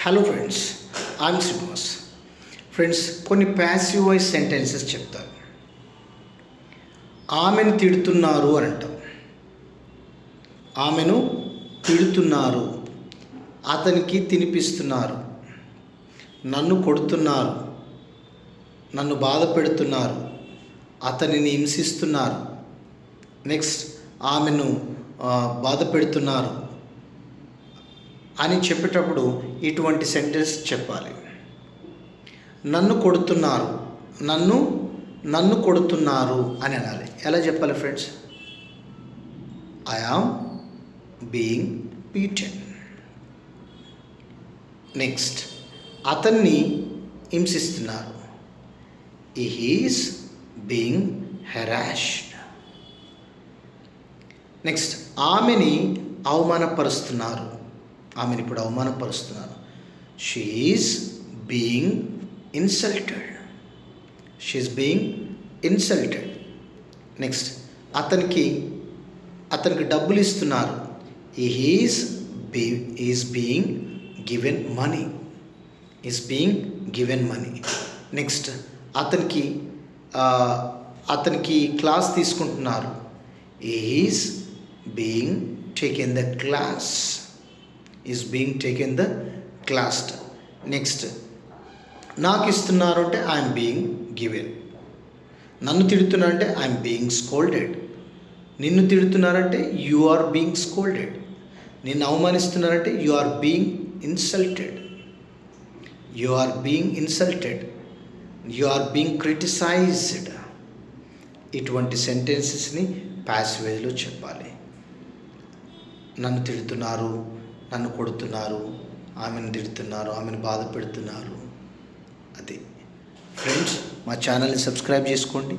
Hello friends, I'm Srinivas. Friends, కొన్ని passive voice sentences చెప్తాను. ఆమెను తిడుతున్నారు అని అంటాం. ఆమెను తిడుతున్నారు, అతనికి తినిపిస్తున్నారు, నన్ను కొడుతున్నారు, నన్ను బాధ పెడుతున్నారు, అతనిని హింసిస్తున్నారు. నెక్స్ట్, ఆమెను బాధ పెడుతున్నారు అని చెప్పేటప్పుడు ఇటువంటి సెంటెన్స్ చెప్పాలి. నన్ను కొడుతున్నారు, నన్ను కొడుతున్నారు అని అనాలి. ఎలా చెప్పాలి friends? I am being beaten. Next, అతన్ని హింసిస్తున్నారు. He is being harassed. Next, ఆమెని అవమానపరుస్తున్నారు. ఆమెను ఇప్పుడు అవమానపరుస్తున్నారు. She is being insulted. She is being insulted. Next, అతనికి డబ్బులు ఇస్తున్నారు. Is being given money. Is being given money. Next, అతనికి క్లాస్ తీసుకుంటున్నారు. Is being taken the class. Is being taken the class. Next, నాకు ఇస్తున్నారు అంటే ఐఎమ్ బీయింగ్ గివెన్. నన్ను తిడుతున్నారంటే I'm being scolded. నిన్ను తిడుతున్నారంటే యు ఆర్ బీయింగ్ స్కోల్డెడ్. నిన్ను అవమానిస్తున్నారంటే you are being insulted. You are being insulted. You are being criticised. ఇటువంటి సెంటెన్సెస్ని ప్యాసివ్ వాయిస్లో చెప్పాలి. నన్ను తిడుతున్నారు, నన్ను కొడుతున్నారు, ఆమెను తిడుతున్నారు, ఆమెను బాధ పెడుతున్నారు. అది ఫ్రెండ్స్, మా ఛానల్ని సబ్స్క్రైబ్ చేసుకోండి.